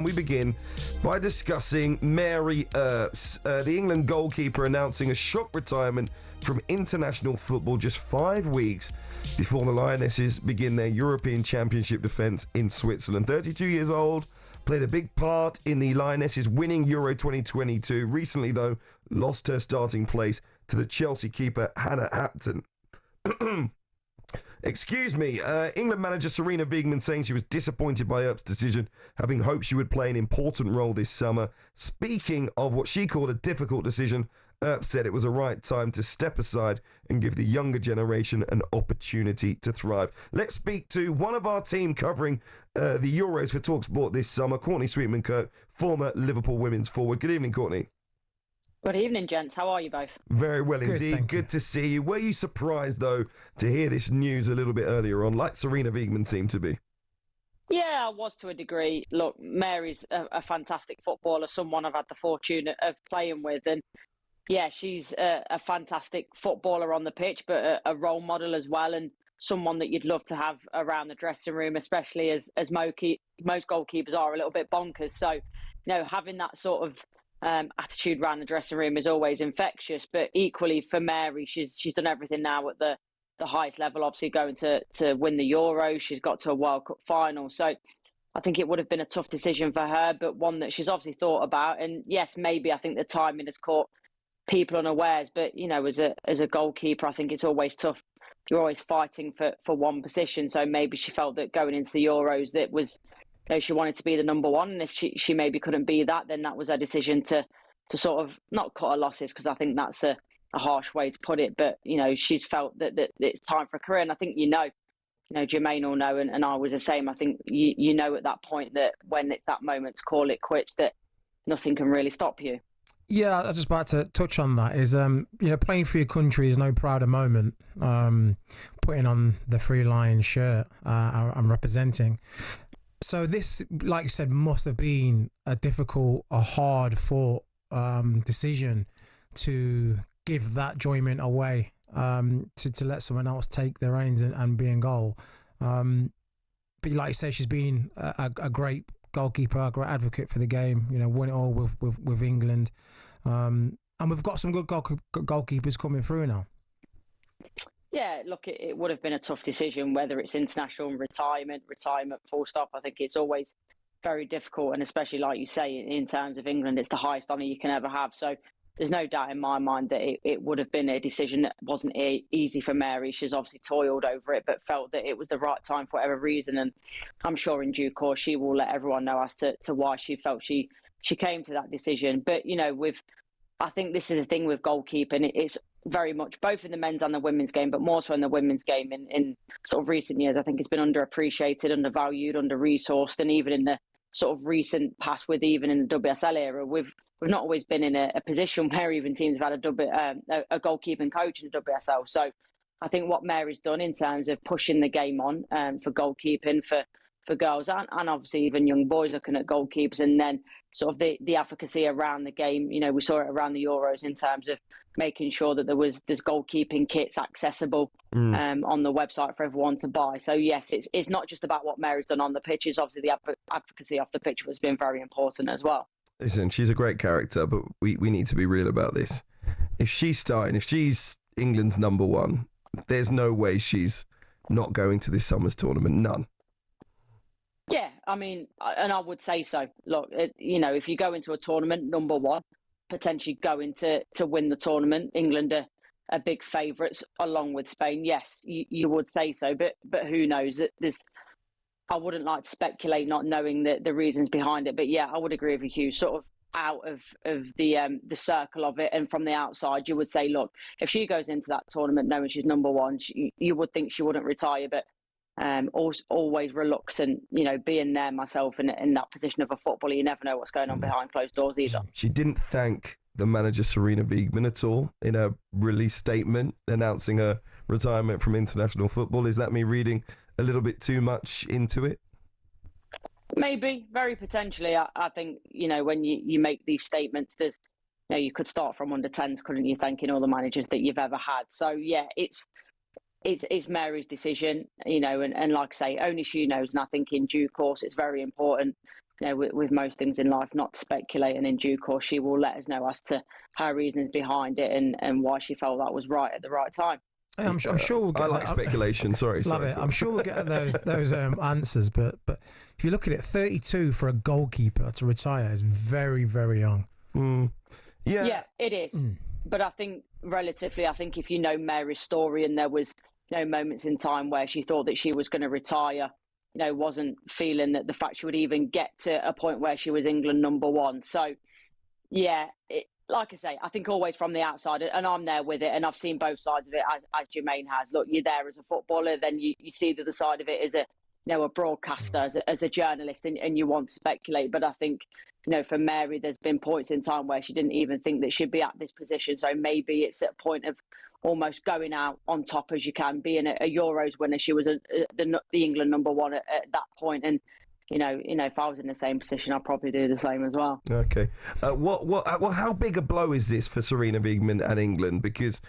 We begin by discussing Mary Earps, the England goalkeeper, announcing a shock retirement from international football just 5 weeks before the Lionesses begin their European Championship defence in Switzerland. 32 years old, played a big part in the Lionesses winning Euro 2022. Recently, though, lost her starting place to the Chelsea keeper Hannah Hampton. Excuse me, England manager Sarina Wiegman saying she was disappointed by Earps' decision, having hoped she would play an important role this summer. Speaking of what she called a difficult decision, Earps said it was a right time to step aside and give the younger generation an opportunity to thrive. Let's speak to one of our team covering the Euros for talkSPORT this summer, Courtney Sweetman-Kirk, former Liverpool women's forward. Good evening, Courtney. Good evening, gents. How are you both? Very well indeed. Good to see you. Were you surprised, though, to hear this news a little bit earlier on, like Sarina Wiegman seemed to be? Yeah, I was to a degree. Look, Mary's a fantastic footballer, someone I've had the fortune of playing with. And yeah, she's a fantastic footballer on the pitch, but a role model as well, and someone that you'd love to have around the dressing room, especially as most goalkeepers are a little bit bonkers. So, having that sort of attitude around the dressing room is always infectious, but equally for Mary, she's done everything now at the highest level, obviously going to win the Euro. She's got to a World Cup final. So I think it would have been a tough decision for her, but one that she's obviously thought about. And yes, maybe I think the timing has caught people unawares, but as a goalkeeper, I think it's always tough. You're always fighting for one position. So maybe she felt that going into the Euros, that was, she wanted to be the number one, and if she maybe couldn't be that, then that was her decision to sort of not cut her losses, because I think that's a harsh way to put it. But she's felt that it's time for a career, and I think Jermaine will know, and I was the same. I think you know at that point that when it's that moment to call it quits, that nothing can really stop you. Yeah, I was just about to touch on that. Is playing for your country is no prouder moment. Putting on the Three Lions shirt, I'm representing. So this, like you said, must have been a difficult, a hard-fought decision to give that enjoyment away, to let someone else take the reins and be in goal. But like you say, she's been a great goalkeeper, a great advocate for the game. Won it all with England, and we've got some good goalkeepers coming through now. Yeah, look, it would have been a tough decision, whether it's international retirement, full stop. I think it's always very difficult, and especially, like you say, in terms of England, it's the highest honour you can ever have. So there's no doubt in my mind that it would have been a decision that wasn't easy for Mary. She's obviously toiled over it, but felt that it was the right time for whatever reason. And I'm sure in due course she will let everyone know as to why she felt she came to that decision. But, I think this is the thing with goalkeeping. It's very much both in the men's and the women's game, but more so in the women's game in sort of recent years. I think it's been underappreciated, undervalued, under-resourced, and even in the sort of recent past, with even in the WSL era, we've not always been in a position where even teams have had a goalkeeping coach in the WSL. So I think what Mary's done in terms of pushing the game on for goalkeeping for girls and obviously even young boys looking at goalkeepers, and then sort of the advocacy around the game. We saw it around the Euros in terms of making sure that there's goalkeeping kits accessible on the website for everyone to buy. So yes, it's not just about what Mary's done on the pitch. It's obviously the advocacy off the pitch has been very important as well. Listen, she's a great character, but we need to be real about this. If she's England's number one, there's no way she's not going to this summer's tournament. None. Yeah, I mean, and I would say so. Look, if you go into a tournament number one, potentially going to win the tournament, England are big favourites along with Spain. Yes, you would say so, but who knows? I wouldn't like to speculate, not knowing the reasons behind it. But yeah, I would agree with you, Hugh. Sort of out of the circle of it, and from the outside, you would say, look, if she goes into that tournament knowing she's number one, you would think she wouldn't retire, but. Always reluctant, being there myself in that position of a footballer. You never know what's going on behind closed doors either. She didn't thank the manager Sarina Wiegman at all in a release statement announcing her retirement from international football. Is that me reading a little bit too much into it? Maybe, very potentially. I think, when you make these statements, there's, you could start from under 10s, couldn't you, thanking all the managers that you've ever had. So yeah, it's Mary's decision, and like I say, only she knows. And I think in due course, it's very important with most things in life, not to speculate, and in due course she will let us know as to her reasons behind it and why she felt that was right at the right time. I'm sure we'll get. I like speculation. Sorry. Love it. I'm sure we'll get those answers. But if you look at it, 32 for a goalkeeper to retire is very, very young. Yeah, it is. But I think relatively, if you know Mary's story, and there was moments in time where she thought that she was going to retire, wasn't feeling that the fact she would even get to a point where she was England #1. So, yeah, like I say, I think always from the outside, and I'm there with it, and I've seen both sides of it, as Jermaine has. Look, you're there as a footballer, then you see the other side of it as a broadcaster, as a journalist, and you want to speculate. But I think, for Mary, there's been points in time where she didn't even think that she'd be at this position. So maybe it's at a point of almost going out on top as you can, being a Euros winner. She was the England #1 at that point, and if I was in the same position, I'd probably do the same as well. Okay. How big a blow is this for Sarina Wiegman and England? Because,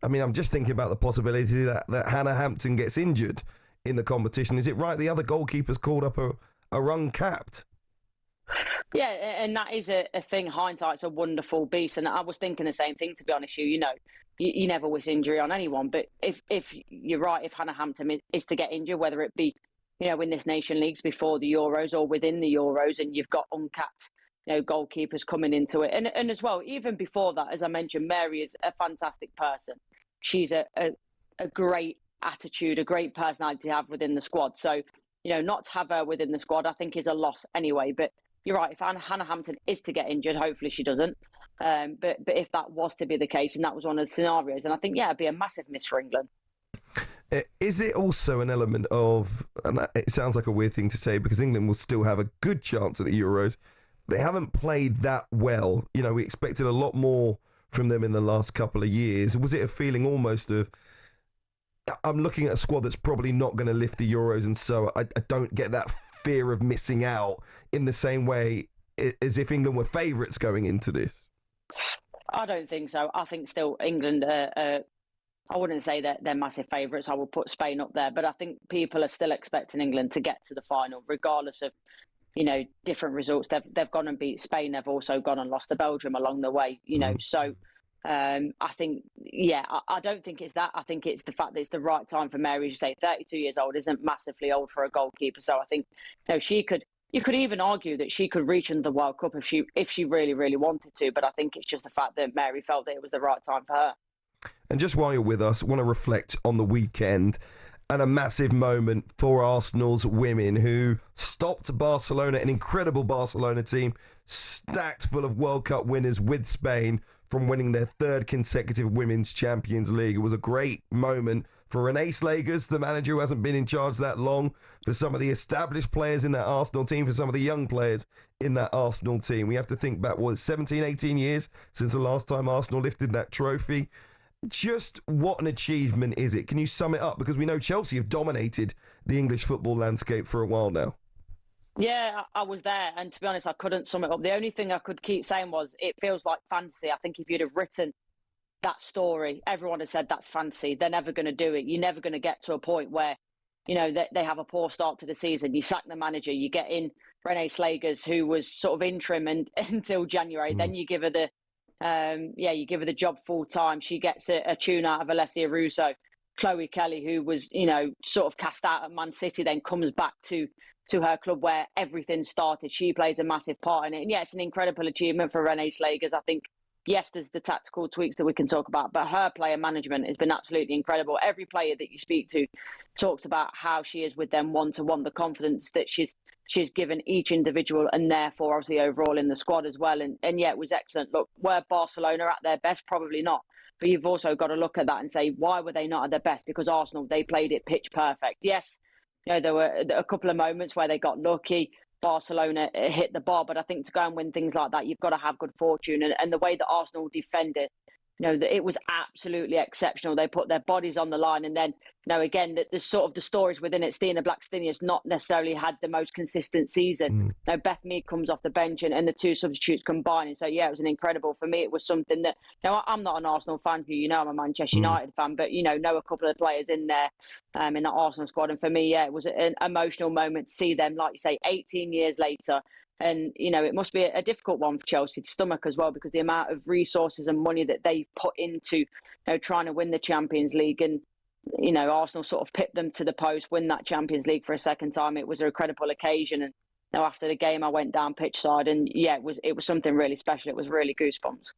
I'm just thinking about the possibility that Hannah Hampton gets injured in the competition. Is it right the other goalkeepers called up are uncapped? Yeah, and that is a thing. Hindsight's a wonderful beast, and I was thinking the same thing, to be honest. You never wish injury on anyone, but if you're right, if Hannah Hampton is to get injured, whether it be in this Nation Leagues before the Euros or within the Euros, and you've got uncapped goalkeepers coming into it, and as well, even before that, as I mentioned, Mary is a fantastic person. She's a great attitude, a great personality to have within the squad. So not to have her within the squad, I think, is a loss anyway. But you're right, if Hannah Hampton is to get injured, hopefully she doesn't. But if that was to be the case, and that was one of the scenarios, and I think, it'd be a massive miss for England. Is it also an element of, and it sounds like a weird thing to say because England will still have a good chance at the Euros, they haven't played that well. We expected a lot more from them in the last couple of years. Was it a feeling almost of, I'm looking at a squad that's probably not going to lift the Euros, and so I don't get that fear of missing out in the same way as if England were favourites going into this? I don't think so. I think still England, I wouldn't say that they're massive favourites. I would put Spain up there, but I think people are still expecting England to get to the final, regardless of, different results. They've gone and beat Spain. They've also gone and lost to Belgium along the way, So I think, I don't think it's that. I think it's the fact that it's the right time for Mary to say 32 years old isn't massively old for a goalkeeper. So I think, you could even argue that she could reach into the World Cup if she really, really wanted to. But I think it's just the fact that Mary felt that it was the right time for her. And just while you're with us, I want to reflect on the weekend and a massive moment for Arsenal's women who stopped Barcelona, an incredible Barcelona team, stacked full of World Cup winners with Spain, from winning their third consecutive Women's Champions League. It was a great moment for Renee Slagers, the manager who hasn't been in charge that long, for some of the established players in that Arsenal team, for some of the young players in that Arsenal team. We have to think back, 17, 18 years since the last time Arsenal lifted that trophy. Just what an achievement is it? Can you sum it up? Because we know Chelsea have dominated the English football landscape for a while now. Yeah, I was there, and to be honest, I couldn't sum it up. The only thing I could keep saying was it feels like fantasy. I think if you'd have written that story, everyone had said that's fantasy. They're never going to do it. You're never going to get to a point where, they have a poor start to the season. You sack the manager, you get in Renee Slagers, who was sort of interim until January. Then you give her the job full time. She gets a tune out of Alessia Russo. Chloe Kelly, who was, sort of cast out at Man City, then comes back to her club where everything started. She plays a massive part in it. And yeah, it's an incredible achievement for Renee Slagers. I think, yes, there's the tactical tweaks that we can talk about, but her player management has been absolutely incredible. Every player that you speak to talks about how she is with them one-to-one, the confidence that she's given each individual, and therefore obviously overall in the squad as well. And yeah, it was excellent. Look, were Barcelona at their best? Probably not. But you've also got to look at that and say, why were they not at their best? Because Arsenal, they played it pitch perfect. Yes, there were a couple of moments where they got lucky. Barcelona hit the bar, but I think to go and win things like that, you've got to have good fortune. And the way that Arsenal defended, that it was absolutely exceptional. They put their bodies on the line, and then, again, the sort of the stories within it. Stina Blackstenius has not necessarily had the most consistent season. Beth Mead comes off the bench, and the two substitutes combining. So yeah, it was an incredible. For me, it was something that, I'm not an Arsenal fan. I'm a Manchester United fan, but know a couple of players in there, in that Arsenal squad. And for me, yeah, it was an emotional moment to see them, like you say, 18 years later, And, you know, it must be a difficult one for Chelsea to stomach as well, because the amount of resources and money that they put into, you know, trying to win the Champions League, and, you know, Arsenal sort of pipped them to the post, win that Champions League for a second time. It was a incredible occasion. And, you know, after the game, I went down pitch side, and yeah, it was something really special. It was really goosebumps.